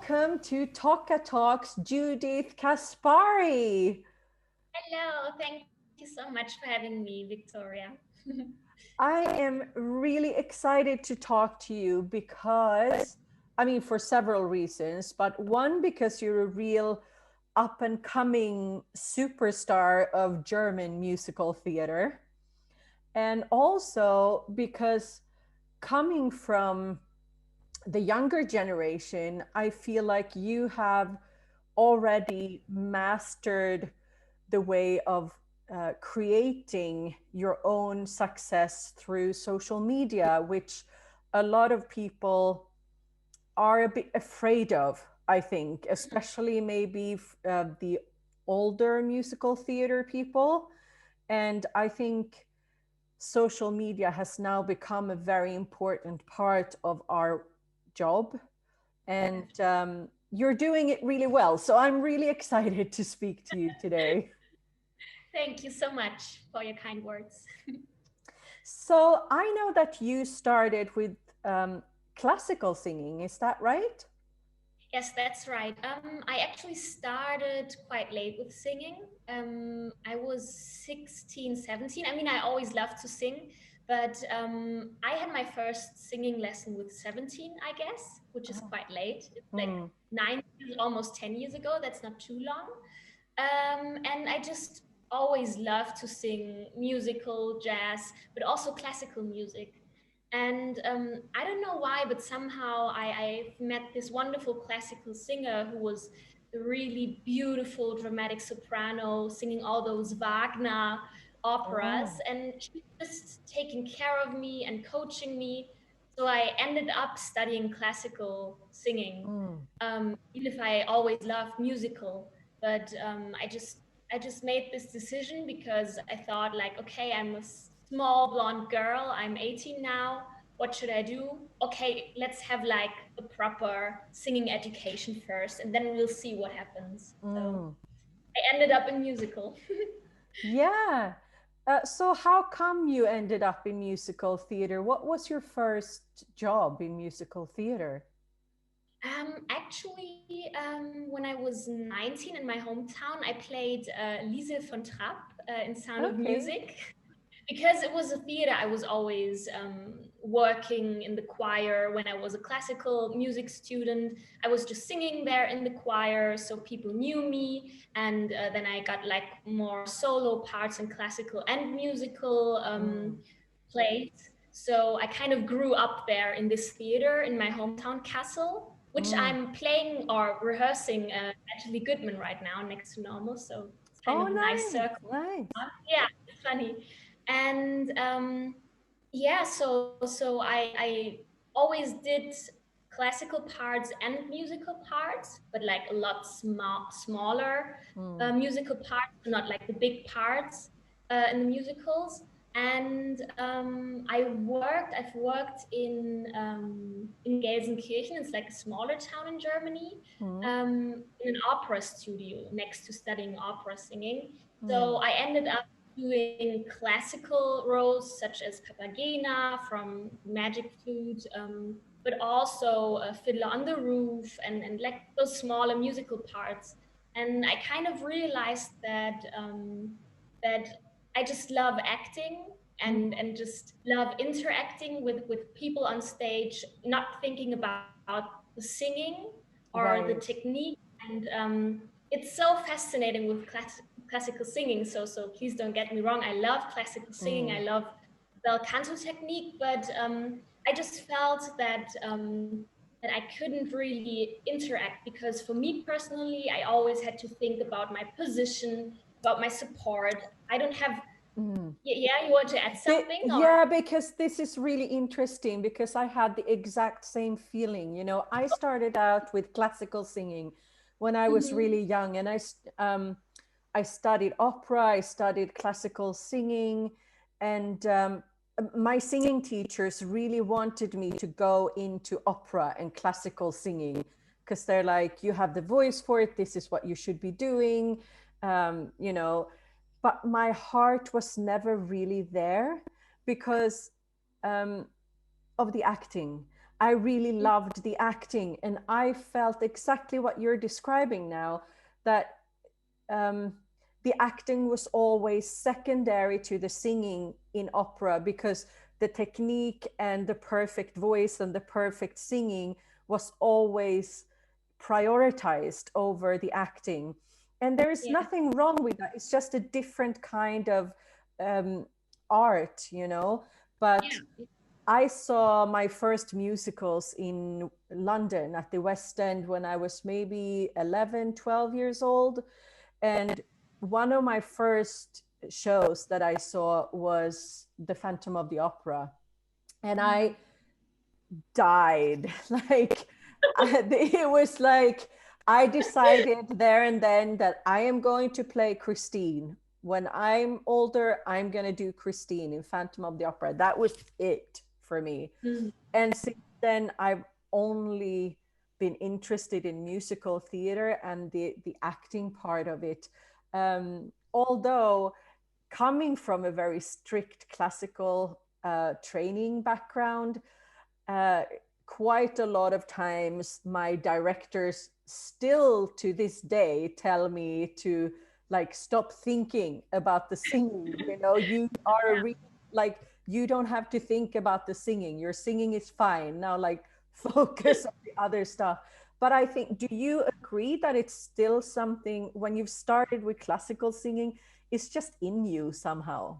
welcome to Tocca Talks, Judith Caspari. Hello, thank you so much for having me, Victoria. I am really excited to talk to you because, for several reasons, but one, because you're a real up and coming superstar of German musical theater. And also because coming from the younger generation, I feel like you have already mastered the way of creating your own success through social media, which a lot of people are a bit afraid of, I think, especially maybe the older musical theater people. And I think social media has now become a very important part of our job. And you're doing it really well. So I'm really excited to speak to you today. Thank you so much for your kind words. So I know that you started with classical singing. Is that right? Yes, that's right. I actually started quite late with singing. I was 16, 17. I mean, I always loved to sing, but I had my first singing lesson with 17, I guess, which is quite late. It's like 9 years, almost 10 years ago. That's not too long. And I just always loved to sing musical, jazz, but also classical music. And I don't know why, but somehow I met this wonderful classical singer who was a really beautiful, dramatic soprano, singing all those Wagner operas. Oh. And she was just taking care of me and coaching me. So I ended up studying classical singing, even if I always loved musical. But I just made this decision because I thought like, okay, I'm a small blonde girl. I'm 18 now. What should I do? Okay, let's have like a proper singing education first, and then we'll see what happens. So I ended up in musical. Yeah. So how come you ended up in musical theater? What was your first job in musical theater? When I was 19 in my hometown, I played Liesl von Trapp in Sound of Okay. Music. Because it was a theater, I was always working in the choir. When I was a classical music student, I was just singing there in the choir, so people knew me. And then I got like more solo parts in classical and musical plays. So I kind of grew up there in this theater in my hometown castle, which I'm playing or rehearsing at Goodman right now next to Normal. So it's kind Oh, of a nice nice, circle. nice. Yeah, it's funny. And yeah, so I always did classical parts and musical parts, but like a lot smaller musical parts, not like the big parts in the musicals. And I've worked in Gelsenkirchen. It's like a smaller town in Germany, in an opera studio next to studying opera singing. So I ended up doing classical roles such as Papagena from Magic Flute, but also Fiddler on the Roof and like those smaller musical parts. And I kind of realized that I just love acting and just love interacting with people on stage, not thinking about the singing or the Right. technique. And it's so fascinating with classical singing. So please don't get me wrong. I love classical singing. I love bel canto technique, but I just felt that I couldn't really interact because for me personally, I always had to think about my position, about my support. I don't have. Yeah, you want to add something or? Yeah, because this is really interesting because I had the exact same feeling. I started out with classical singing when I was Mhm. really young, and I studied opera, I studied classical singing, and my singing teachers really wanted me to go into opera and classical singing because they're like, you have the voice for it, this is what you should be doing, um, you know but my heart was never really there because of the acting. I really loved the acting, and I felt exactly what you're describing now, that the acting was always secondary to the singing in opera, because the technique and the perfect voice and the perfect singing was always prioritized over the acting. And there is Yeah. nothing wrong with that. It's just a different kind of um, art, you know. But Yeah. I saw my first musicals in London at the West End when I was maybe 11, 12 years old. And one of my first shows that I saw was The Phantom of the Opera. And I died. Like, it was like, I decided there and then that I am going to play Christine. When I'm older, I'm going to do Christine in Phantom of the Opera. That was it for me. Mm. And since then, I've only been interested in musical theater and the acting part of it. Although coming from a very strict classical training background, uh, quite a lot of times my directors still to this day tell me to like stop thinking about the singing. You know, you are like, you don't have to think about the singing, your singing is fine now, like focus on the other stuff. But I think, do you agree that it's still something, when you've started with classical singing, it's just in you somehow?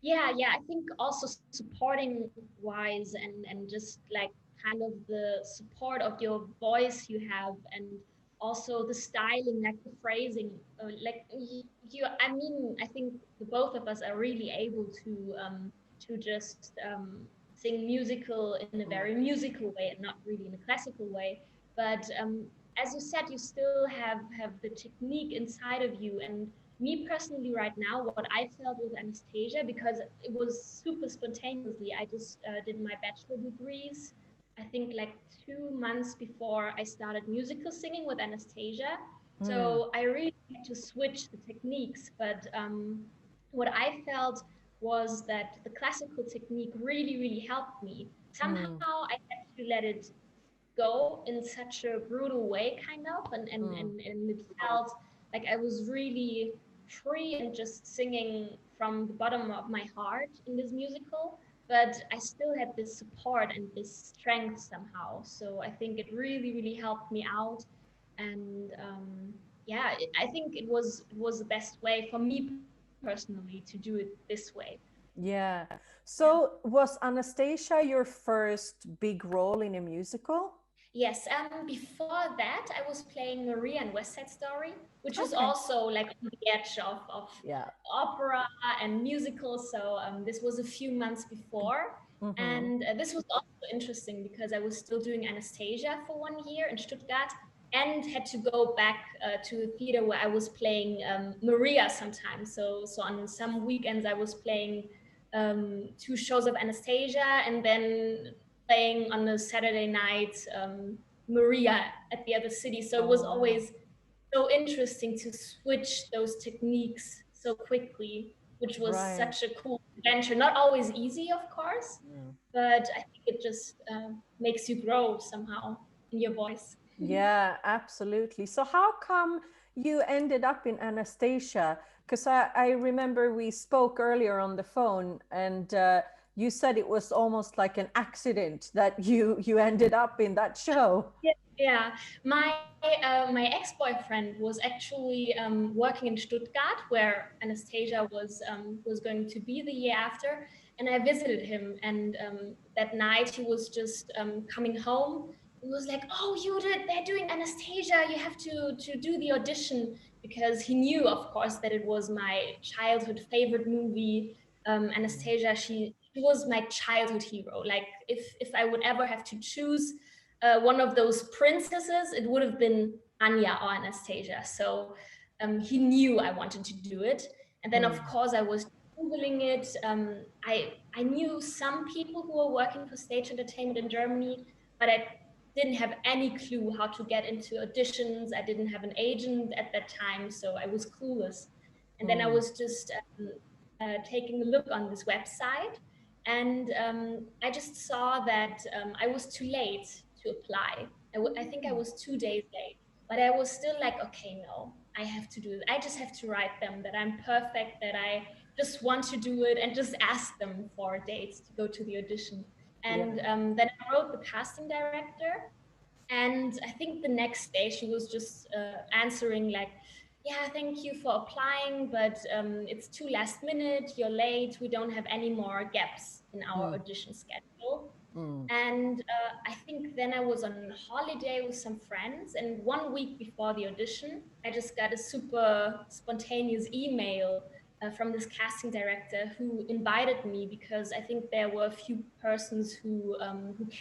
Yeah, I think also supporting wise and just like kind of the support of your voice you have, and also the styling, like the phrasing, like you. I mean, I think the both of us are really able to just sing musical in a very musical way and not really in a classical way. But as you said, you still have the technique inside of you. And me personally right now, what I felt with Anastasia, because it was super spontaneously, I just did my bachelor degrees, I think like 2 months before I started musical singing with Anastasia. Mm, So I really had to switch the techniques. But what I felt was that the classical technique really helped me. mm, Somehow I had to let it go in such a brutal way, kind of, mm, and it felt like I was really free and just singing from the bottom of my heart in this musical. But I still had this support and this strength somehow. So I think it really helped me out. And yeah, I think it was the best way for me personally to do it this way. yeah. Yeah. So was Anastasia your first big role in a musical? Yes, before that, I was playing Maria in West Side Story, which is Okay. also like on the edge of Yeah. opera and musical. So this was a few months before. Mm-hmm. And this was also interesting because I was still doing Anastasia for 1 year in Stuttgart and had to go back to a theater where I was playing Maria sometimes. So on some weekends, I was playing 2 shows of Anastasia and then playing on the Saturday night Maria at the other city. So it was Oh, always so interesting to switch those techniques so quickly, which was right. such a cool adventure. Not always easy, of course, Yeah. but I think it just makes you grow somehow in your voice. Yeah, absolutely. So how come you ended up in Anastasia? Because I remember we spoke earlier on the phone, and you said it was almost like an accident that you ended up in that show. Yeah, my my ex-boyfriend was actually working in Stuttgart, where Anastasia was going to be the year after, and I visited him. And that night he was just coming home. He was like, "Oh, Judith, they're doing Anastasia. You have to do the audition," because he knew, of course, that it was my childhood favorite movie. Anastasia, she was my childhood hero. Like if I would ever have to choose one of those princesses, it would have been Anya or Anastasia. So he knew I wanted to do it. And then, of Mm, course, I was Googling it. I knew some people who were working for stage entertainment in Germany, but I didn't have any clue how to get into auditions. I didn't have an agent at that time, so I was clueless. And then I mm, was just taking a look on this website, And I just saw that I was too late to apply. I think I was 2 days late, but I was still like, okay, no, I have to do it. I just have to write them that I'm perfect, that I just want to do it, and just ask them for dates to go to the audition. Yeah. And then I wrote the casting director, and I think the next day she was just answering like, yeah, thank you for applying, but it's too last minute, you're late, we don't have any more gaps in our Mm. audition schedule. Mm. And I think then I was on holiday with some friends, and 1 week before the audition, I just got a super spontaneous email from this casting director who invited me, because I think there were a few persons who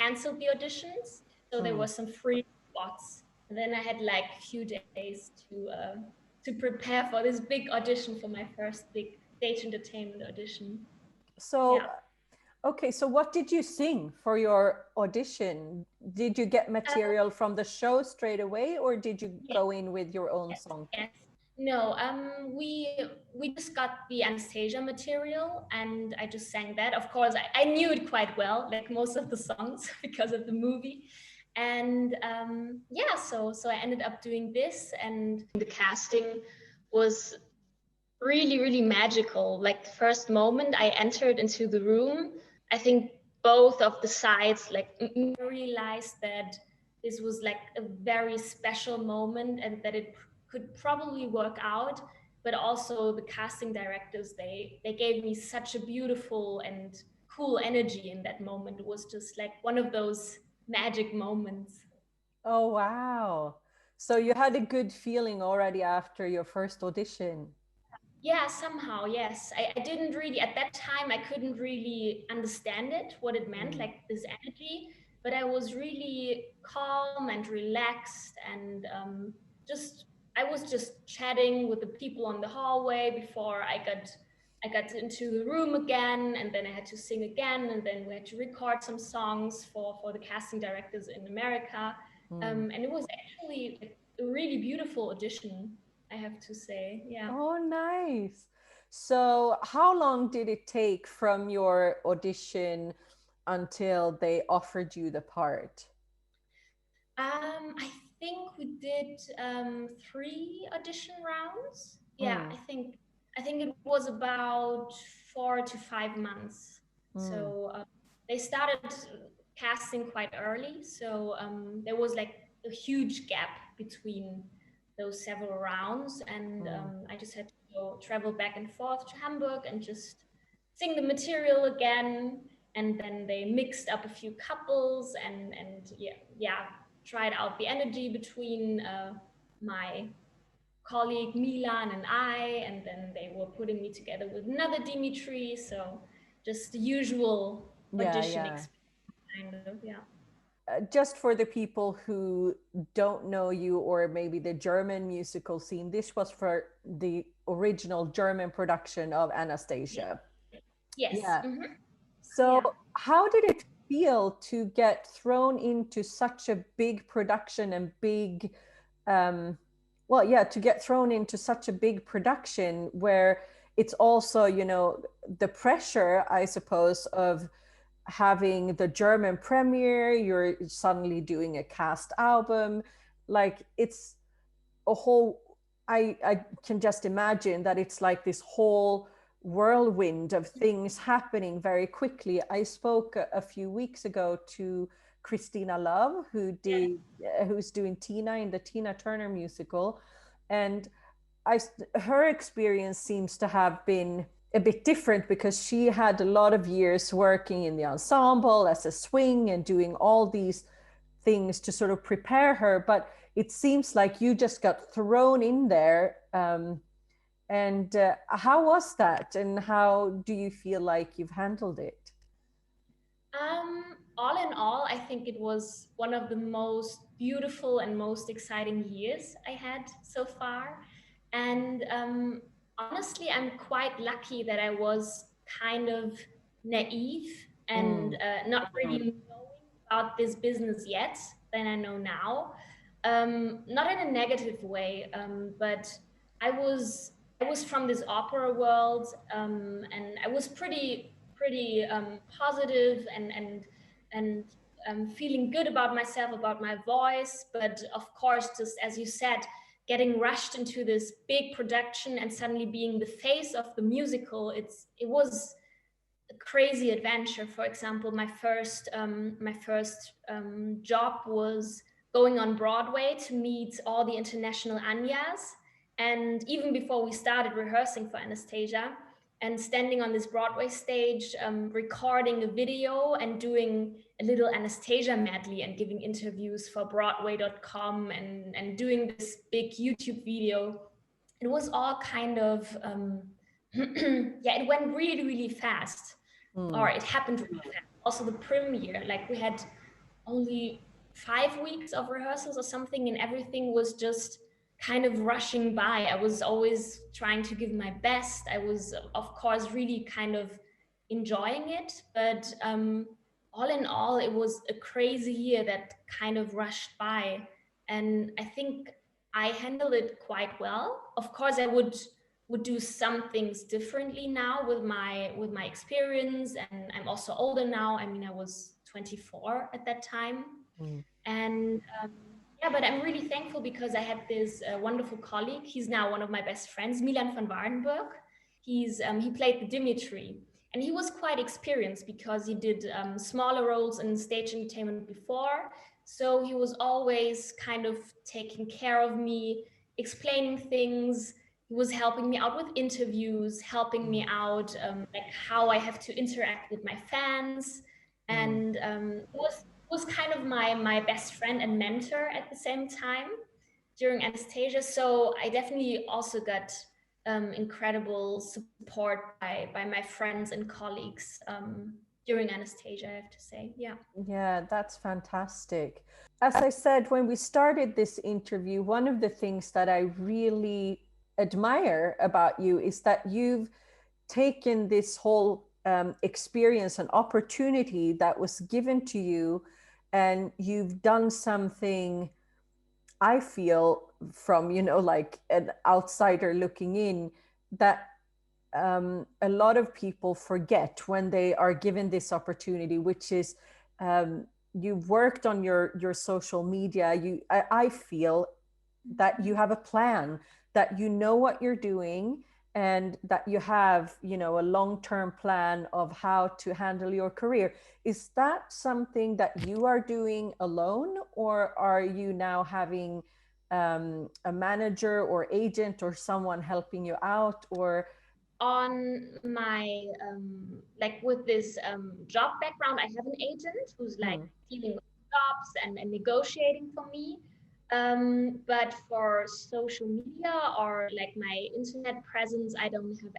canceled the auditions, so there were Mm. some free spots. And then I had like a few days to prepare for this big audition, for my first big stage entertainment audition. So, Yeah. okay, so what did you sing for your audition? Did you get material from the show straight away, or did you Yes, go in with your own yes, song? yes. No, we just got the Anastasia material, and I just sang that. Of course, I knew it quite well, like most of the songs, because of the movie. And yeah, so I ended up doing this, and the casting was really, really magical. Like the first moment I entered into the room, I think both of the sides like realized that this was like a very special moment, and that it could probably work out. But also the casting directors, they gave me such a beautiful and cool energy in that moment. It was just like one of those magic moments. Oh, wow. So you had a good feeling already after your first audition. Yeah, somehow, yes. I didn't really, at that time, I couldn't really understand it, what it meant, Mm. like this energy, but I was really calm and relaxed, and I was just chatting with the people on the hallway before I got into the room again, and then I had to sing again, and then we had to record some songs for the casting directors in America. Mm. And it was actually like a really beautiful audition, I have to say. Yeah. Oh, nice. So, how long did it take from your audition until they offered you the part? I think we did 3 audition rounds. Yeah, Mm. I think it was about 4 to 5 months. Mm. So they started casting quite early, so there was like a huge gap between those several rounds, and Mm. I just had to go travel back and forth to Hamburg and just sing the material again. And then they mixed up a few couples, and yeah, tried out the energy between my colleague Milan and I, and then they were putting me together with another Dimitri. So just the usual Yeah, audition yeah. experience, kind of, yeah. Just for the people who don't know you, or maybe the German musical scene, this was for the original German production of Yeah. Anastasia. Yes. Yeah. Mm-hmm. So, Yeah. how did it feel to get thrown into such a big production and big, um, well, yeah, to get thrown into such a big production where it's also, the pressure, I suppose, of having the German premiere, you're suddenly doing a cast album. Like it's a whole, I can just imagine that it's like this whole whirlwind of things happening very quickly. I spoke a few weeks ago to Christina Love, who's doing Tina in the Tina Turner musical, and I her experience seems to have been a bit different because she had a lot of years working in the ensemble as a swing and doing all these things to sort of prepare her. But it seems like you just got thrown in there. And how was that? And how do you feel like you've handled it? All in all, I think it was one of the most beautiful and most exciting years I had so far. And honestly, I'm quite lucky that I was kind of naive and Mm. not really knowing about this business yet than I know now. Not in a negative way, but I was from this opera world, and I was pretty pretty positive and feeling good about myself, about my voice. But of course, just as you said, getting rushed into this big production and suddenly being the face of the musical, it was a crazy adventure. For example, my first job was going on Broadway to meet all the international Anyas. And even before we started rehearsing for Anastasia and standing on this Broadway stage, recording a video and doing a little Anastasia medley and giving interviews for Broadway.com and doing this big YouTube video. It was all kind of, yeah, it went really, really fast. Or it happened really fast. Also the premiere, like we had only 5 weeks of rehearsals or something, and everything was just kind of rushing by. I was always trying to give my best. I was, of course, really kind of enjoying it, but all in all, it was a crazy year that kind of rushed by. And I think I handled it quite well. Of course, I would do some things differently now with my experience, and I'm also older now. I mean, I was 24 at that time. And yeah, but I'm really thankful because I had this wonderful colleague. He's now one of my best friends, Milan van Waardenburg. He played the Dimitri, and he was quite experienced because he did smaller roles in stage entertainment before. So he was always kind of taking care of me, explaining things. He was helping me out with interviews, helping me out like how I have to interact with my fans, and was kind of my best friend and mentor at the same time during Anastasia. So I definitely also got incredible support by my friends and colleagues during Anastasia, I have to say. Yeah, that's fantastic. As I said, when we started this interview, one of the things that I really admire about you is that you've taken this whole experience and opportunity that was given to you, and you've done something, I feel, from, like an outsider looking in, that a lot of people forget when they are given this opportunity, which is you've worked on your social media. I feel that you have a plan, that you know what you're doing, and that you have, a long-term plan of how to handle your career. Is that something that you are doing alone, or are you now having a manager or agent or someone helping you out? Or on my like with this job background, I have an agent who's like dealing with jobs and negotiating for me. But for social media or like my internet presence, I don't have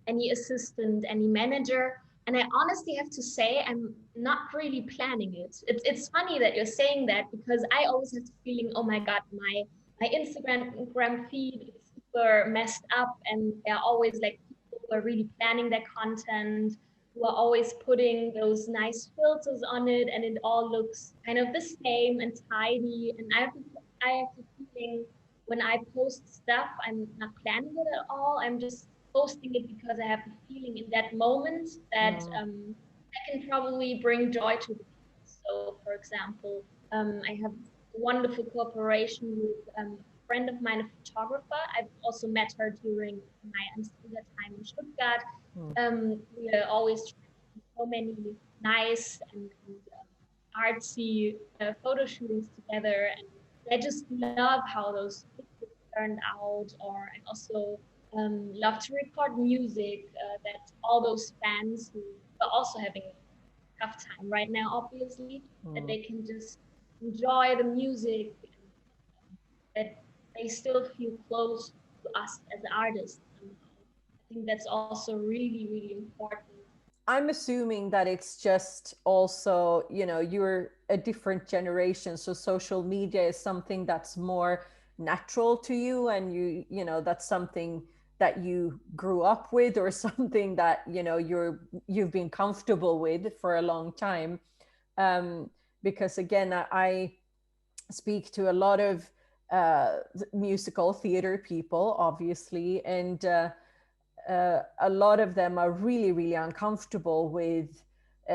any assistant, any manager. And I honestly have to say, I'm not really planning it. It's funny that you're saying that, because I always have the feeling, oh my God, my Instagram feed is super messed up, and there are always like people who are really planning their content, who are always putting those nice filters on it, and it all looks kind of the same and tidy. And I have the feeling when I post stuff, I'm not planning it at all. I'm just posting it because I have the feeling in that moment that I can probably bring joy to the people. So, for example, I have a wonderful cooperation with a friend of mine, a photographer. I've also met her during my Anastasia time in Stuttgart. We are always trying to do so many nice and artsy photo shootings together, and I just love how those pictures turned out. Or I also love to record music that all those fans who are also having a tough time right now, obviously, that they can just enjoy the music, and that they still feel close to us as artists. I think that's also really, really important. I'm assuming that it's just also, you're a different generation. So social media is something that's more natural to you, and that's something that you grew up with, or something that, you've been comfortable with for a long time. Because again, I speak to a lot of musical theater people, obviously, and a lot of them are really, really uncomfortable with,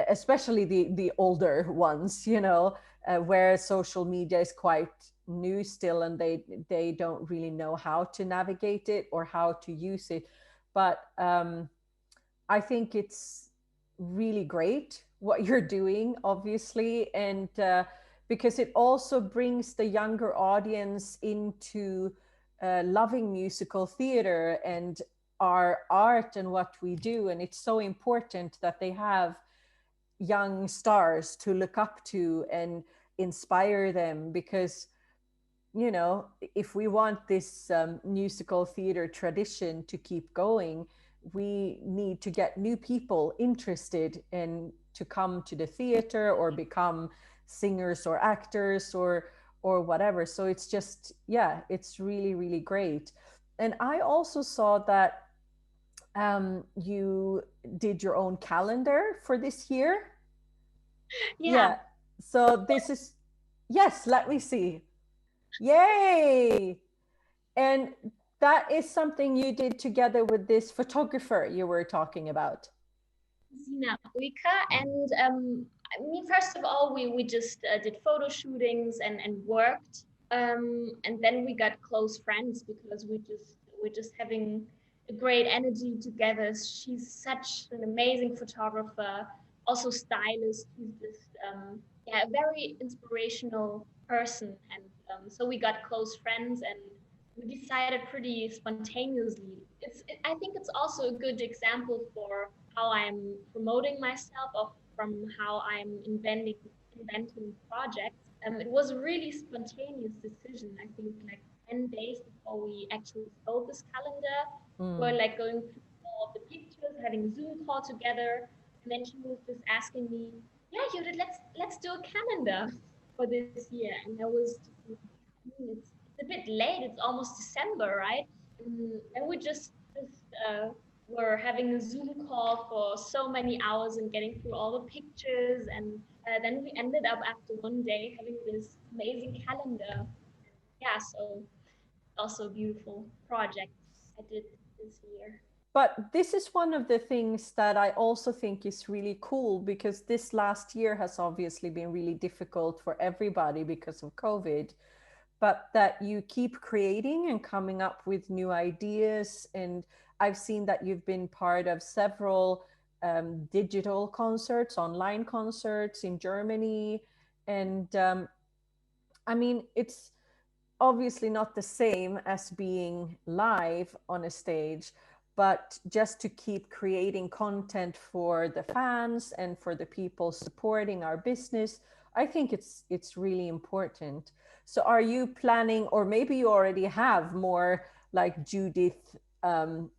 especially the older ones, you know, where social media is quite new still, and they don't really know how to navigate it or how to use it. But I think it's really great what you're doing, obviously, and because it also brings the younger audience into loving musical theater and our art and what we do. And it's so important that they have young stars to look up to and inspire them, because you know, if we want this musical theater tradition to keep going, we need to get new people interested in to come to the theater or become singers or actors or whatever. So it's just, yeah, it's really, really great. And I also saw that you did your own calendar for this year. Yeah. Yeah. So this is, yes, let me see. Yay! And that is something you did together with this photographer you were talking about. And I mean, first of all, we just did photo shootings and worked, and then we got close friends because we're just having a great energy together. She's such an amazing photographer, also stylist. She's just yeah, a very inspirational person, and so we got close friends and we decided pretty spontaneously. I think it's also a good example for how I'm promoting myself, or from how I'm inventing projects. It was a really spontaneous decision. I think like 10 days before we actually sold this calendar, we're Mm. like going through all of the pictures, having a Zoom call together, and then she was just asking me, "Yeah, Judith, let's do a calendar for this year." And I was just it's a bit late. It's almost December, right? And we just were having a Zoom call for so many hours and getting through all the pictures, and then we ended up after one day having this amazing calendar. Yeah, so also a beautiful project I did this year. But this is one of the things that I also think is really cool, because this last year has obviously been really difficult for everybody because of COVID, but that you keep creating and coming up with new ideas. And I've seen that you've been part of several digital concerts, online concerts in Germany. And I mean, it's obviously not the same as being live on a stage, but just to keep creating content for the fans and for the people supporting our business, I think it's really important. So are you planning, or maybe you already have more like Judith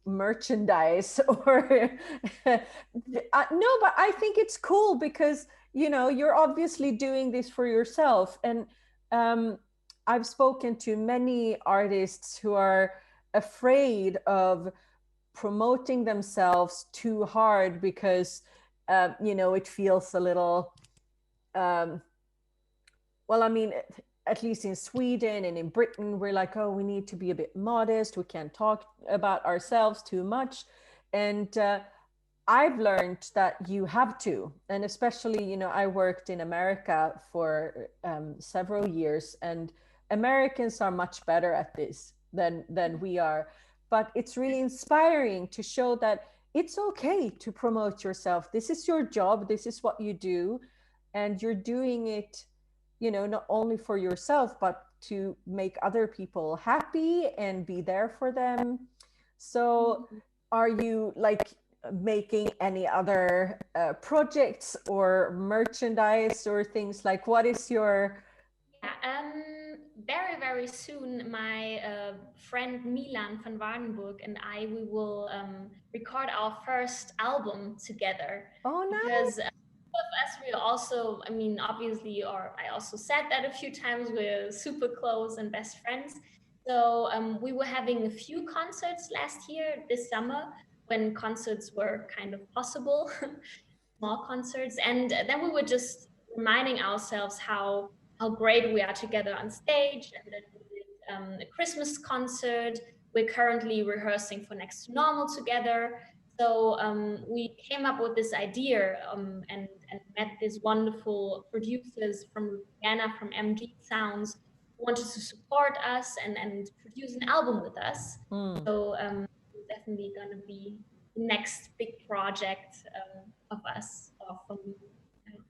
merchandise or no, but I think it's cool because you know you're obviously doing this for yourself. And um, I've spoken to many artists who are afraid of promoting themselves too hard because, you know, it feels a little, um, well, I mean, at least in Sweden and in Britain, we're like, oh, we need to be a bit modest. We can't talk about ourselves too much. And I've learned that you have to, and especially, you know, I worked in America for several years, and Americans are much better at this than we are. But it's really inspiring to show that it's okay to promote yourself. This is your job. This is what you do, and you're doing it, you know, not only for yourself, but to make other people happy and be there for them. So, are you like making any other projects or merchandise or things like, what is your Yeah, very, very soon, my friend Milan van Waardenburg and I, we will record our first album together oh because nice. of us, we also, I mean, obviously, or I also said that a few times, we're super close and best friends. So we were having a few concerts last year, this summer, when concerts were kind of possible, small concerts. And then we were just reminding ourselves how great we are together on stage. And then we did a Christmas concert we're currently rehearsing for Next to Normal together. So we came up with this idea and met these wonderful producers from Louisiana, from MG Sounds, who wanted to support us and produce an album with us. So it's definitely going to be the next big project of us or for me.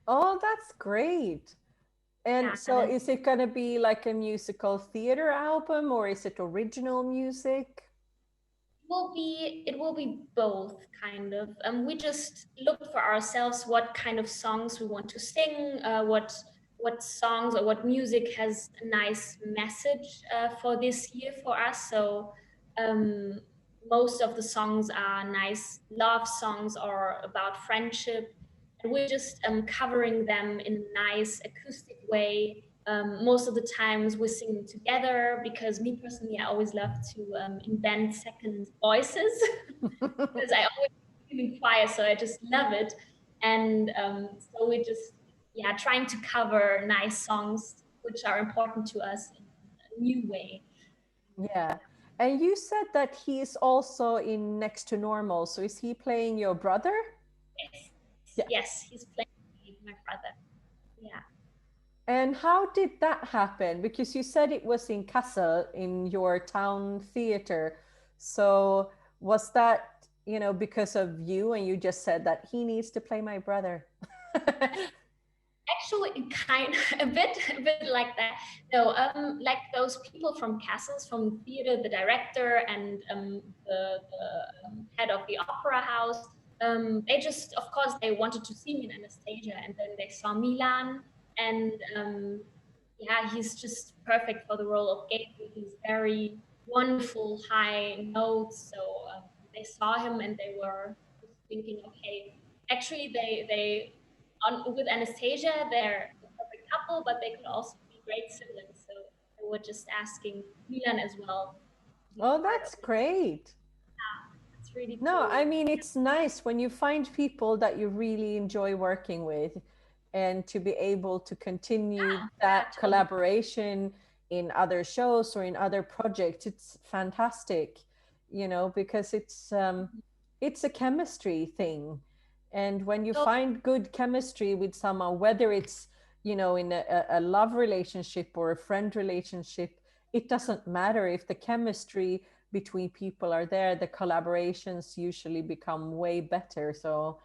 Oh, that's great. And Yeah, so is it going to be like a musical theater album or is it original music? it will be both kind of. We just looked for ourselves what kind of songs we want to sing, what songs or what music has a nice message for this year for us. So um, most of the songs are nice love songs or about friendship, and we're just covering them in a nice acoustic way. Most of the times we're singing together because me personally, I always love to invent second voices because I always feeling choir, so I just love it. And so we're just trying to cover nice songs which are important to us in a new way. Yeah. And you said that he's also in Next to Normal. So is he playing your brother? Yes, Yeah. yes, he's playing my brother. Yeah. And how did that happen? Because you said it was in Kassel, in your town theater. So was that, because of you and you just said that he needs to play my brother? Actually, kind a bit like that. No, like those people from Castles, from theater, the director and the head of the opera house. They just, of course, they wanted to see me in Anastasia, and then they saw Milan, and yeah, he's just perfect for the role of Gabriel. He's very wonderful, high notes. So they saw him, and they were just thinking, okay, actually, they with Anastasia, they're a perfect couple, but they could also be great siblings. So they were just asking Milan as well to be Oh, part of that's it. great. It's really No, I cool. mean, it's nice when you find people that you really enjoy working with and to be able to continue Yeah, that totally. collaboration in other shows or in other projects. It's fantastic, because it's a chemistry thing. And when you So find good chemistry with someone, whether it's, in a love relationship or a friend relationship, it doesn't matter if the chemistry between people are there, the collaborations usually become way better. So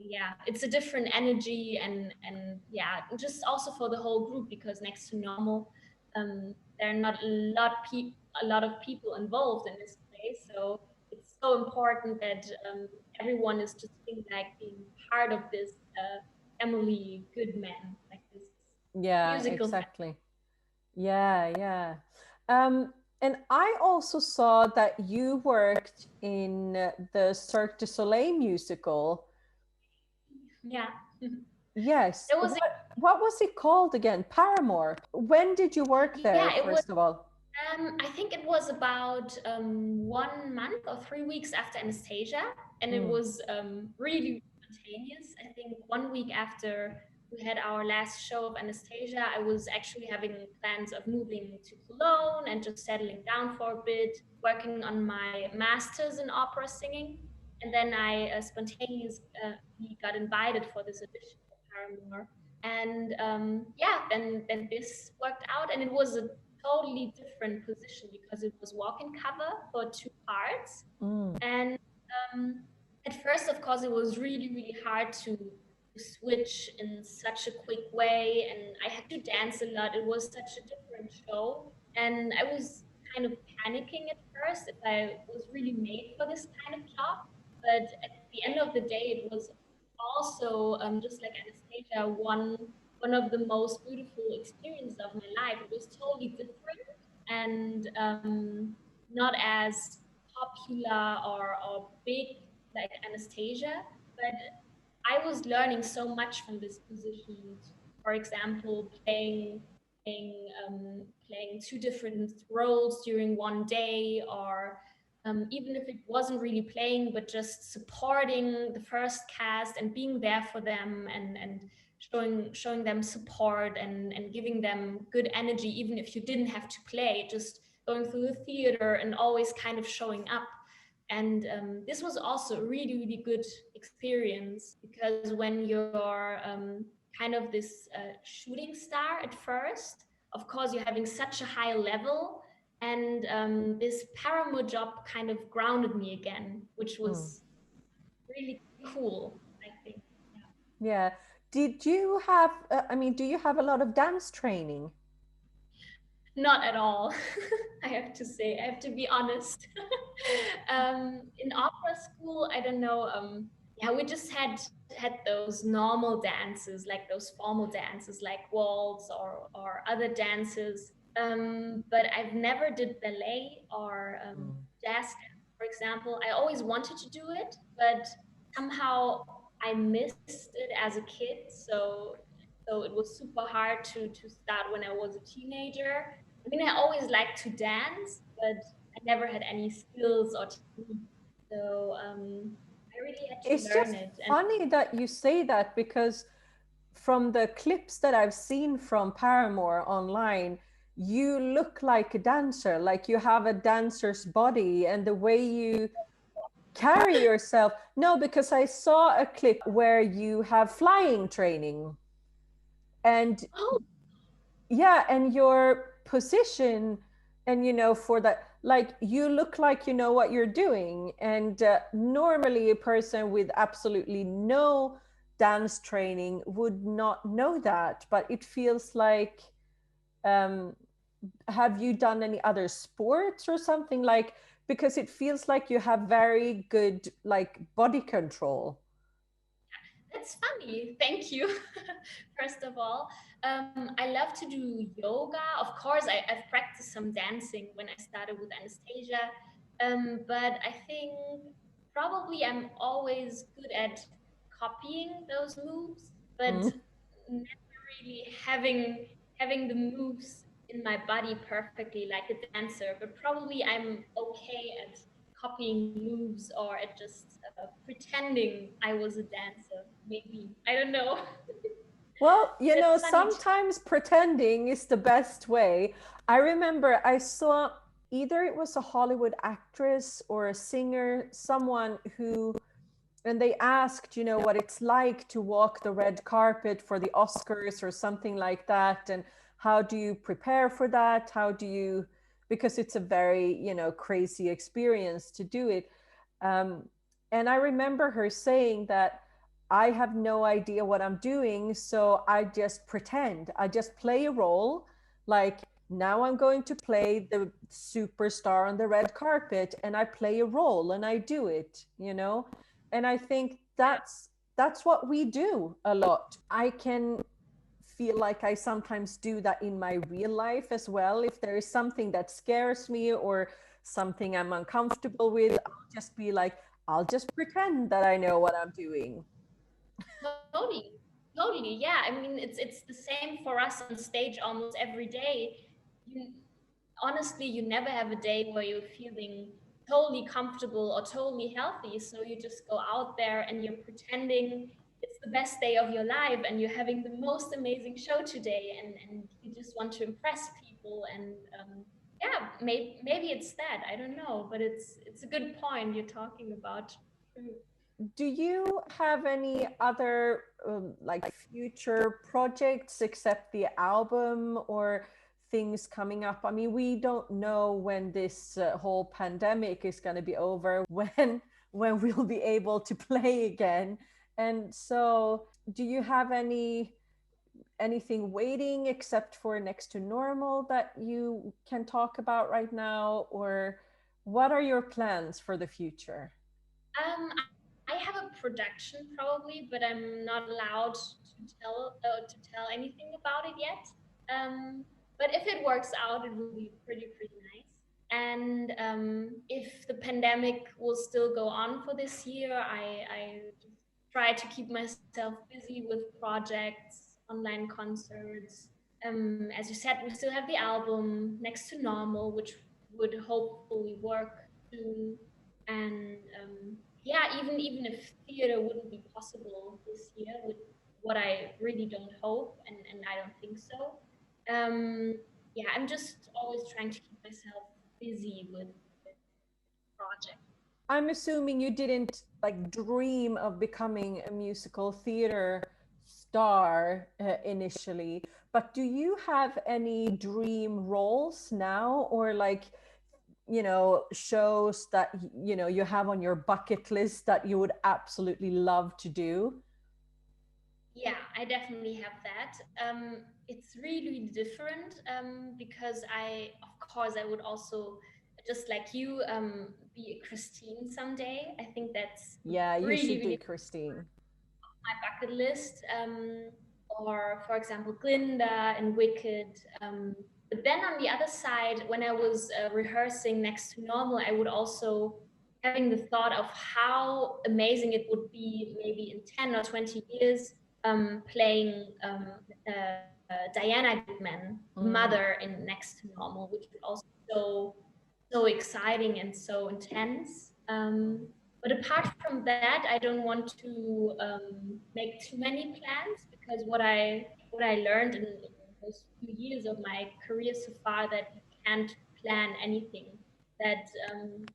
yeah, it's a different energy and yeah, just also for the whole group because next to normal, there are not a lot of people involved in this play, so it's so important that everyone is just feeling like being part of this family good man, like this yeah, musical family. exactly. Yeah. And I also saw that you worked in the Cirque du Soleil musical. Yeah. Yes. There was What was it called again? Paramour. When did you work there, yeah, it was first of all? I think it was about 1 month or 3 weeks after Anastasia, and it Mm. was really spontaneous. I think 1 week after we had our last show of Anastasia, I was actually having plans of moving to Cologne and just settling down for a bit, working on my master's in opera singing, and then I spontaneously got invited for this audition for Paramour. And yeah, then this worked out, and it was a totally different position because it was walk-in cover for 2 parts. Mm. And at first, of course, it was really hard to switch in such a quick way, and I had to dance a lot. It was such a different show, and I was kind of panicking at first if I was really made for this kind of job. But at the end of the day, it was also just like Anastasia, one of the most beautiful experiences of my life. It was totally different and not as popular or big like Anastasia, but I was learning so much from this position. For example, playing two different roles during one day, or even if it wasn't really playing, but just supporting the first cast and being there for them and showing them support and giving them good energy, even if you didn't have to play. Just going through the theater and always kind of showing up. And this was also a really, really good experience, because when you're kind of this shooting star at first, of course, you're having such a high level. And this Paramour job kind of grounded me again, which was really cool, I think. Yeah. Did you have, do you have a lot of dance training? Not at all. I have to say, I have to be honest. In opera school, I don't know. Yeah, we just had those normal dances, like those formal dances, like waltz or other dances. But I've never did ballet or jazz dance, for example. I always wanted to do it, but somehow I missed it as a kid. So it was super hard to start when I was a teenager. I mean, I always liked to dance, but I never had any skills or technique. So I really had to It's learn just it. And funny that you say that because from the clips that I've seen from Paramour online, you look like a dancer, like you have a dancer's body and the way you carry yourself. No, because I saw a clip where you have flying training and oh, yeah, and your position and for that, like you look like you know what you're doing. And normally a person with absolutely no dance training would not know that, but it feels like um have you done any other sports or something, like because it feels like you have very good like body control. that's funny. Thank you. First of all, I love to do yoga. Of course, I've practiced some dancing when I started with Anastasia. But I think probably I'm always good at copying those moves, but Mm. never really having the moves in my body perfectly like a dancer. But probably I'm okay at copying moves or at just pretending I was a dancer. Maybe, I don't know. Well, That's funny too. sometimes pretending is the best way. I remember I saw either it was a Hollywood actress or a singer, someone who, and they asked, what it's like to walk the red carpet for the Oscars or something like that. And how do you prepare for that? How do you, because it's a very, crazy experience to do it. Um, and I remember her saying that I have no idea what I'm doing. So I just pretend, I just play a role. Like now I'm going to play the superstar on the red carpet and I play a role and I do it. And I think that's what we do a lot. I can feel like I sometimes do that in my real life as well. If there is something that scares me or something I'm uncomfortable with, I'll just be like, I'll just pretend that I know what I'm doing. Totally, totally. Yeah, I mean, it's the same for us on stage almost every day. You honestly, you never have a day where you're feeling totally comfortable or totally healthy. So you just go out there and you're pretending it's the best day of your life and you're having the most amazing show today, and you just want to impress people. And yeah, maybe it's that. I don't know, but it's a good point you're talking about. True. Do you have any other like future projects except the album or things coming up? I mean, we don't know when this whole pandemic is going to be over, when we'll be able to play again. And so, do you have anything waiting except for next to normal that you can talk about right now, or what are your plans for the future? I have a production probably, but I'm not allowed to tell anything about it yet. But if it works out, it will be pretty nice. And if the pandemic will still go on for this year, I just try to keep myself busy with projects, online concerts. As you said, we still have the album Next to Normal, which would hopefully work soon. And yeah, even if theater wouldn't be possible this year, with what I really don't hope, and I don't think so. Yeah, I'm just always trying to keep myself busy with project. I'm assuming you didn't like dream of becoming a musical theater star initially, but do you have any dream roles now, or like, you know, shows that you know you have on your bucket list that you would absolutely love to do? Yeah, I definitely have that. It's really different because of course, I would also, just like you, be a Christine someday. I think that's Yeah, you really, should do really Christine. my bucket list. Or, for example, Glinda and Wicked. But then on the other side, when I was rehearsing next to normal, I would also having the thought of how amazing it would be maybe in 10 or 20 years playing Diana Goodman, the mother in Next to Normal, which was also so exciting and so intense. But apart from that, I don't want to make too many plans, because what I learned in those few years of my career so far, that you can't plan anything. That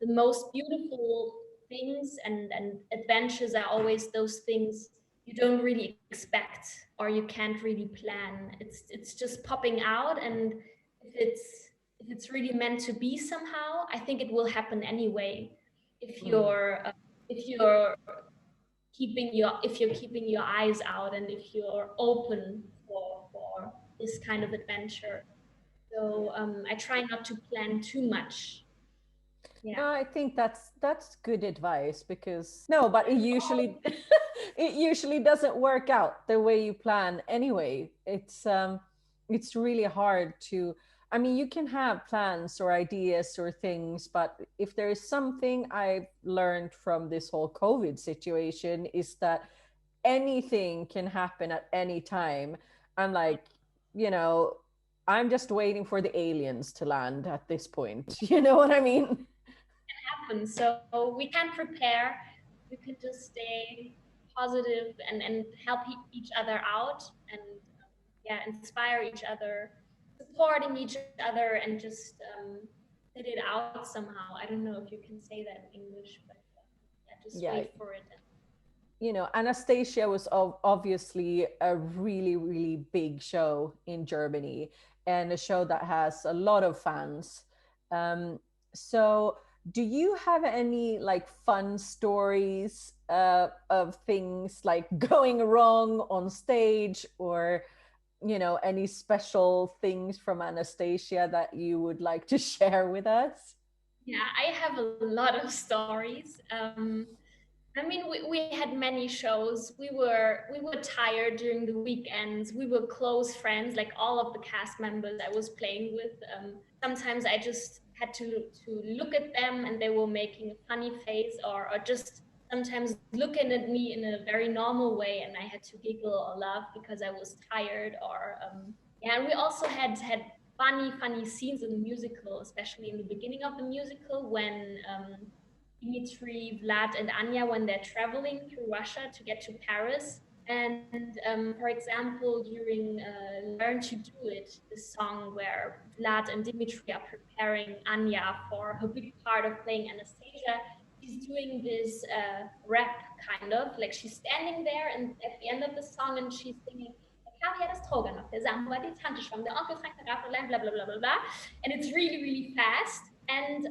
the most beautiful things and adventures are always those things you don't really expect or you can't really plan. It's just popping out, and if it's really meant to be somehow, I think it will happen anyway. If you're if you're if you're keeping your eyes out, and if you're open for this kind of adventure. So I try not to plan too much. Yeah. No, I think that's good advice, because no, but it usually it usually doesn't work out the way you plan anyway. It's really hard to, I mean, you can have plans or ideas or things, but if there is something I've learned from this whole COVID situation is that anything can happen at any time. I'm like, you know, I'm just waiting for the aliens to land at this point. You know what I mean? Happen. So we can prepare. We can just stay positive and help each other out, and yeah, inspire each other, supporting each other, and just fit it out somehow. I don't know if you can say that in English, but yeah, just Yeah, wait for it. you know, Anastasia was obviously a really, really big show in Germany, and a show that has a lot of fans. So, do you have any like fun stories of things like going wrong on stage, or you know, any special things from Anastasia that you would like to share with us? Yeah, I have a lot of stories. I mean, we had many shows. We were tired during the weekends. We were close friends, like all of the cast members I was playing with. Sometimes I just had to look at them, and they were making a funny face, or just sometimes looking at me in a very normal way, and I had to giggle or laugh because I was tired. Or yeah, and we also had funny scenes in the musical, especially in the beginning of the musical when. Dimitri, Vlad, and Anya when they're traveling through Russia to get to Paris. And for example, during Learn to Do It, the song where Vlad and Dimitri are preparing Anya for her big part of playing Anastasia, she's doing this rap kind of, like she's standing there and at the end of the song and she's singing, "Ich habe ja das Stroganoff, der Sam war die Tante schwamm, der Onkel trank der Raffellein, blah, blah, blah, blah, blah." And it's really, really fast. And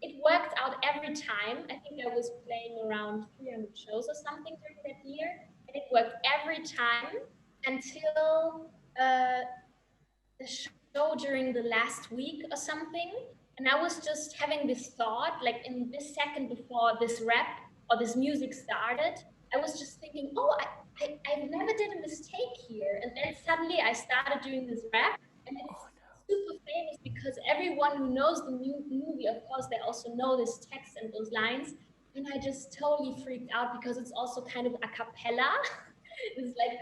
it worked out every time. I think I was playing around 300 shows or something during that year. And it worked every time until the show during the last week or something. And I was just having this thought, like in this second before this rap or this music started, I was just thinking, oh, I never did a mistake here. And then suddenly I started doing this rap, and it's super famous because everyone who knows the movie, of course, they also know this text and those lines. And I just totally freaked out because it's also kind of a cappella. It's like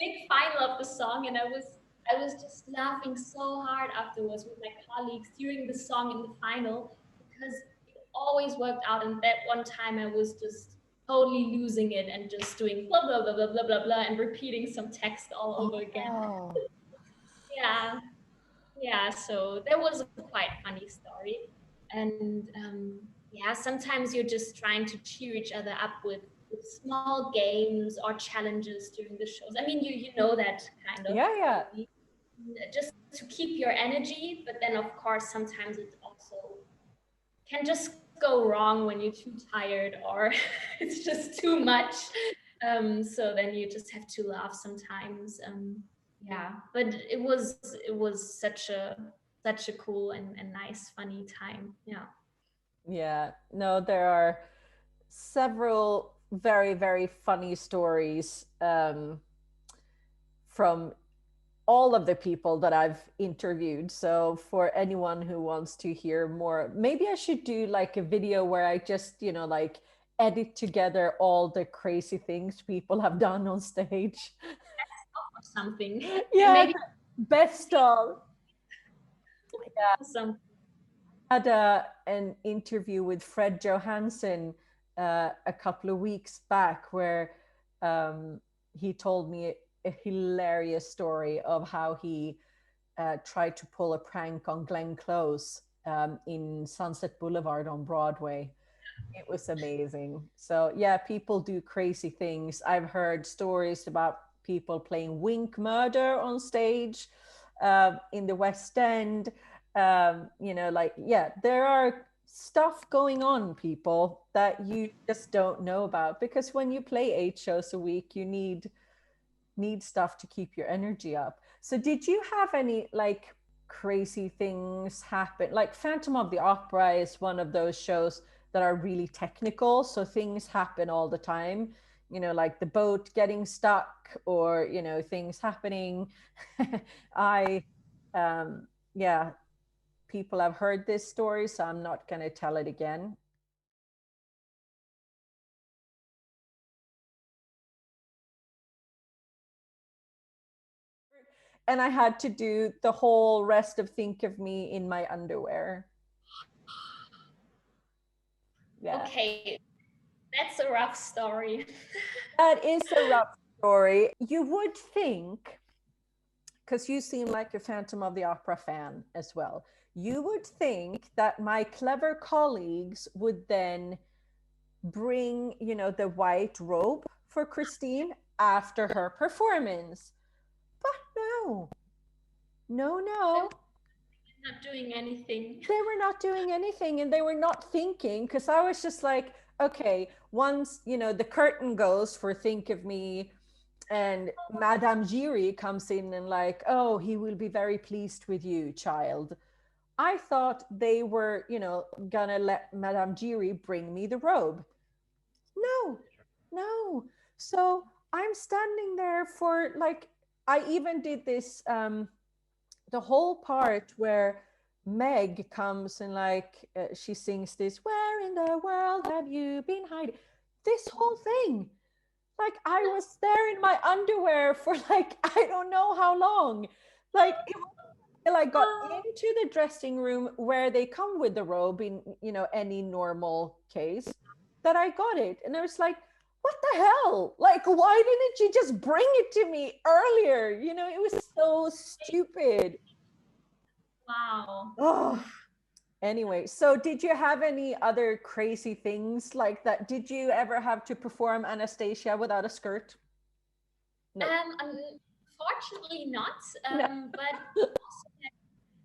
big final of the song, and I was just laughing so hard afterwards with my colleagues during the song in the final, because it always worked out. And that one time I was just totally losing it and just doing blah blah blah blah blah blah blah and repeating some text all over again. Oh. Yeah, yeah. So that was a quite funny story. And yeah, sometimes you're just trying to cheer each other up with small games or challenges during the shows. I mean, you know that kind of Yeah. probably, just to keep your energy. But then, of course, sometimes it also can just go wrong when you're too tired or it's just too much. So then you just have to laugh sometimes. Yeah, but it was such a cool and nice, funny time. Yeah. Yeah. No, there are several very, very funny stories from all of the people that I've interviewed. So for anyone who wants to hear more, maybe I should do like a video where I just, like edit together all the crazy things people have done on stage. Or something. And Yeah, maybe best of. Yeah, some. I had an interview with Fred Johansson a couple of weeks back where um, he told me a hilarious story of how he tried to pull a prank on Glenn Close in Sunset Boulevard on Broadway. It was amazing. So, yeah, people do crazy things. I've heard stories about people playing wink murder on stage in the West End. Like, yeah, there are stuff going on, people, that you just don't know about because when you play 8 shows a week, you need stuff to keep your energy up. So did you have any like crazy things happen? Like Phantom of the Opera is one of those shows that are really technical, so things happen all the time. Like the boat getting stuck or things happening. I yeah, people have heard this story, so I'm not going to tell it again. And I had to do the whole rest of Think of Me in my underwear. Yeah. Okay, that's a rough story. That is a rough story. You would think, because you seem like a Phantom of the Opera fan as well, you would think that my clever colleagues would then bring, the white robe for Christine after her performance. But no, no, no. Not doing anything. They were not doing anything and they were not thinking because I was just like, okay, once, the curtain goes for Think of Me and Madame Giry comes in and like, oh, he will be very pleased with you, child. I thought they were, gonna let Madame Giry bring me the robe. No, no. So I'm standing there for like, I even did this the whole part where Meg comes and like she sings this, "Where in the world have you been hiding?" This whole thing, like I was there in my underwear for like I don't know how long. Like it was until I got into the dressing room where they come with the robe in any normal case that I got it, and I was like, what the hell? Like, why didn't you just bring it to me earlier? It was so stupid. Wow. Oh, Oof. anyway, so did you have any other crazy things like that? Did you ever have to perform Anastasia without a skirt? No. Unfortunately not. No. But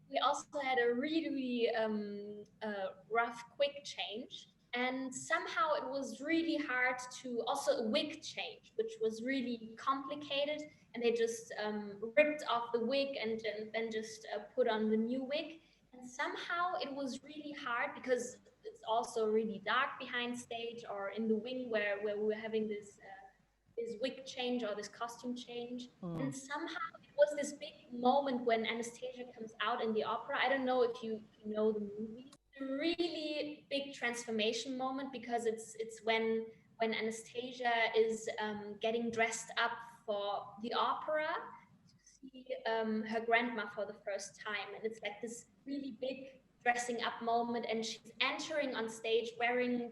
we also had a really, really rough quick change. And somehow it was really hard to also a wig change, which was really complicated. And they just ripped off the wig and then just put on the new wig. And somehow it was really hard because it's also really dark behind stage or in the wing where we were having this wig change or this costume change. Mm. And somehow it was this big moment when Anastasia comes out in the opera. I don't know if you know the movie. A really big transformation moment because it's when Anastasia is getting dressed up for the opera to see her grandma for the first time, and it's like this really big dressing up moment, and she's entering on stage wearing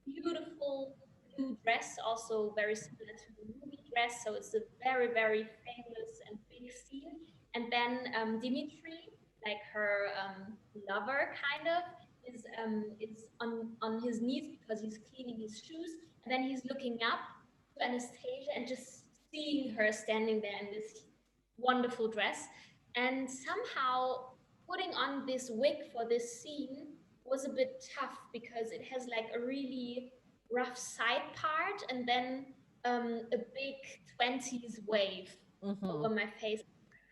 beautiful blue dress, also very similar to the movie dress. So it's a very, very famous and big scene. And then Dimitri, like her lover, kind of, is is on his knees because he's cleaning his shoes, and then he's looking up to Anastasia and just seeing her standing there in this wonderful dress. And somehow putting on this wig for this scene was a bit tough because it has like a really rough side part and then a big 20s wave over my face.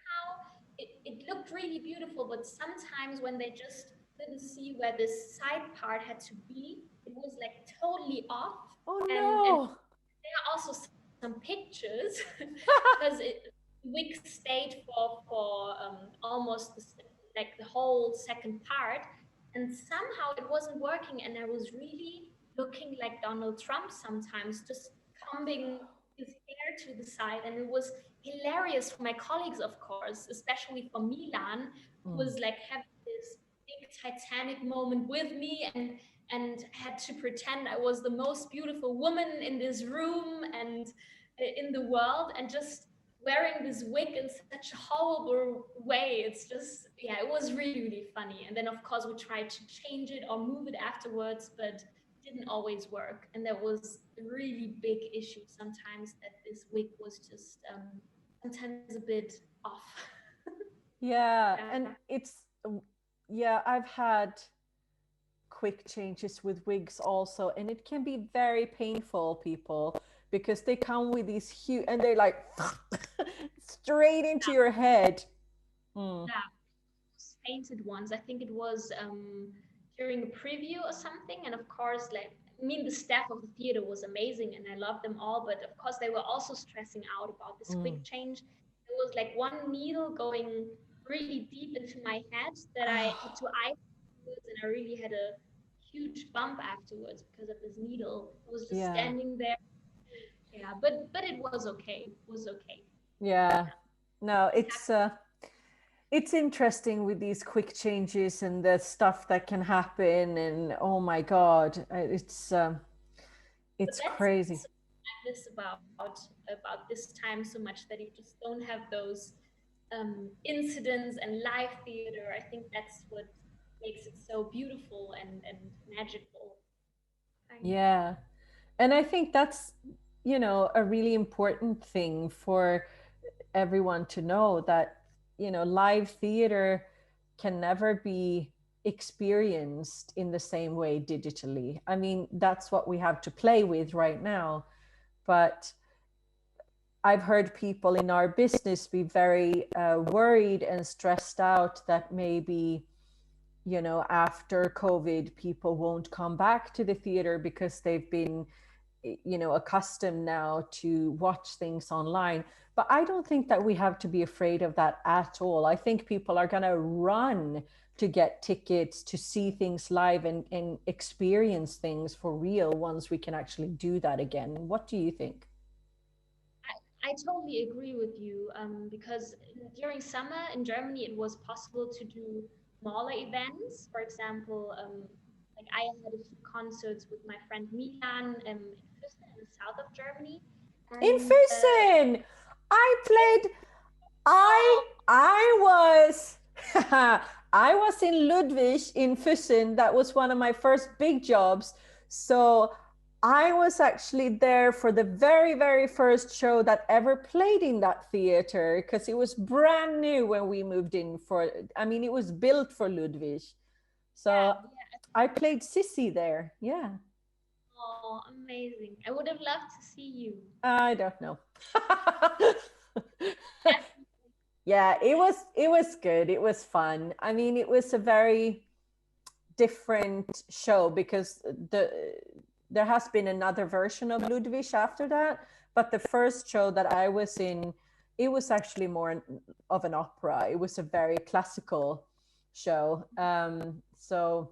How it looked really beautiful, but sometimes when they just didn't see where this side part had to be, it was like totally off. Oh And no. there are also some pictures because it wig stayed for almost like the whole second part, and somehow it wasn't working, and I was really looking like Donald Trump sometimes, just combing his hair to the side, and it was hilarious for my colleagues, of course, especially for Milan, who was like having this big Titanic moment with me, and had to pretend I was the most beautiful woman in this room and in the world, and just wearing this wig in such a horrible way. It's just, yeah, it was really, really funny. And then, of course, we tried to change it or move it afterwards, but it didn't always work. And there was a really big issue sometimes that this wig was just sometimes a bit off. Yeah, and it's, yeah, I've had quick changes with wigs also, and it can be very painful, people, because they come with these huge, and they're like straight into your head. Yeah, painted ones. I think it was during a preview or something, and of course, like, I mean, the staff of the theater was amazing, and I loved them all. But of course, they were also stressing out about this quick change. There was like one needle going really deep into my head that I had to ice afterwards, and I really had a huge bump afterwards because of this needle. I was just Yeah. standing there. Yeah, but it was okay. It was okay. Yeah. No, it's interesting with these quick changes and the stuff that can happen, and oh my god, it's crazy. That's I miss about this time so much, that you just don't have those incidents and live theater. I think that's what makes it so beautiful and magical. Yeah. And I think that's, a really important thing for everyone to know, that, live theater can never be experienced in the same way digitally. I mean, that's what we have to play with right now. But I've heard people in our business be very worried and stressed out that maybe, after COVID, people won't come back to the theater because they've been, accustomed now to watch things online. But I don't think that we have to be afraid of that at all. I think people are going to run to get tickets to see things live, and experience things for real once we can actually do that again. What do you think? I totally agree with you, because during summer in Germany, it was possible to do smaller events. For example, like I had a few concerts with my friend Milan in Füssen in the south of Germany. In And Füssen, I played. oh, I was I was in Ludwig in Füssen. That was one of my first big jobs. So I was actually there for the very, very first show that ever played in that theater, because it was brand new when we moved in for, I mean, it was built for Ludwig. So yeah, I played Sissy there. Yeah. oh, amazing. I would have loved to see you. I don't know. Yeah, it was good. It was fun. I mean, it was a very different show because there has been another version of Ludwig after that, but the first show that I was in, it was actually more of an opera. It was a very classical show. So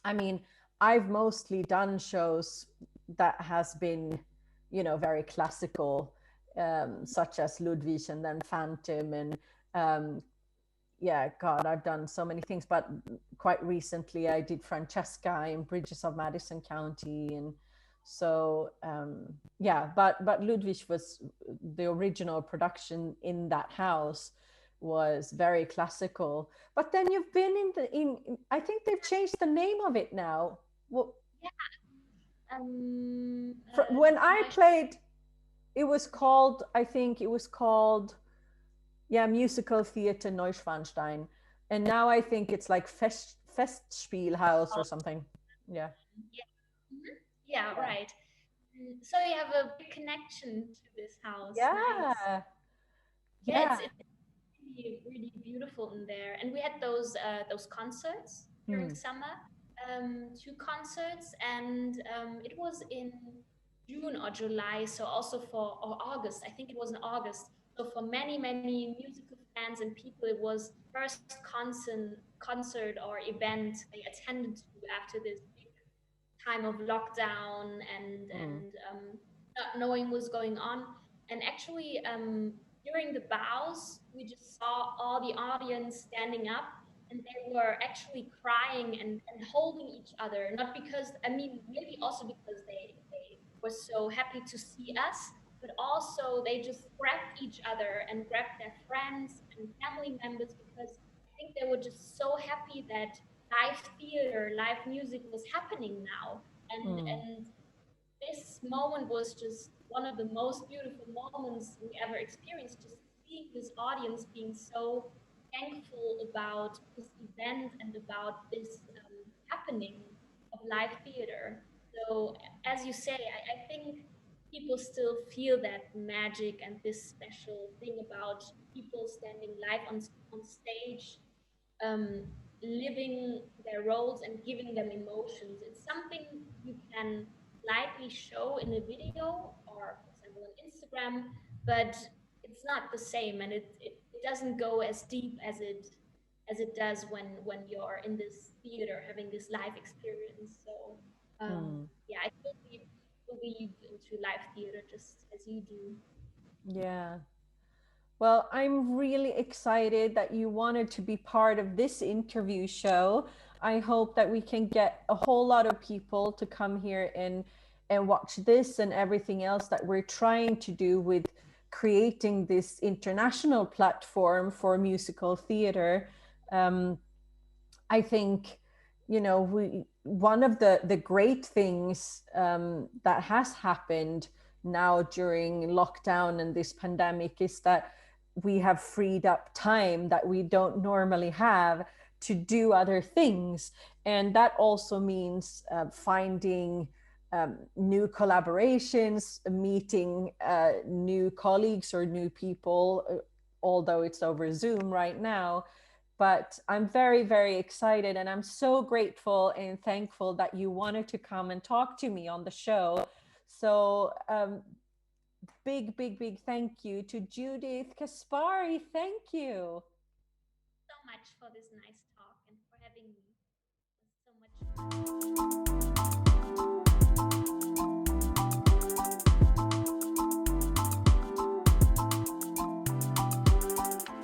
I mean, I've mostly done shows that has been, very classical, such as Ludwig and then Phantom, and yeah, God, I've done so many things. But quite recently, I did Francesca in Bridges of Madison County, and so yeah. But Ludwig was the original production in that house, was very classical. But then you've been I think they've changed the name of it now. Well, Yeah. when I Neusch- played, it was called, I think it was called, yeah, Musical Theater Neuschwanstein. And now I think it's like Festspielhaus or something. Yeah. yeah. Mhm. Yeah, Yeah. right. So you have a big connection to this house. Nice. Yeah. Yeah, Yeah. it's really, really beautiful in there. And we had those concerts during Hmm. summer, two concerts, and it was in June or July, so also for or August. I think it was in August. So for many, many musical fans and people, it was first concert or event they attended to after this big time of lockdown Hmm. and not knowing what's going on. And actually, during the bows, we just saw all the audience standing up, and they were actually crying and holding each other. Not because, I mean, maybe also because they were so happy to see us, but also they just grabbed each other and grabbed their friends and family members because I think they were just so happy that live theater, live music was happening now. Hmm. And this moment was just one of the most beautiful moments we ever experienced. Just seeing this audience being so thankful about this event and about this happening of live theater. So, as you say, I think people still feel that magic and this special thing about people standing live on stage, um, living their roles and giving them emotions. It's something you can lightly show in a video or, for example, on Instagram, but it's not the same, and it doesn't go as deep as it does when you're in this theater having this live experience. So Hmm. yeah, I totally believe into live theater just as you do. Yeah. Well, I'm really excited that you wanted to be part of this interview show. I hope that we can get a whole lot of people to come here and watch this and everything else that we're trying to do with creating this international platform for musical theater. Um, I think, we one of the great things that has happened now during lockdown and this pandemic is that we have freed up time that we don't normally have to do other things, and that also means finding new collaborations, meeting new colleagues or new people, although it's over Zoom right now. But I'm very, very excited, and I'm so grateful and thankful that you wanted to come and talk to me on the show. So, big, big, big thank you to Judith Caspari. Thank you. So much for this nice talk and for having me.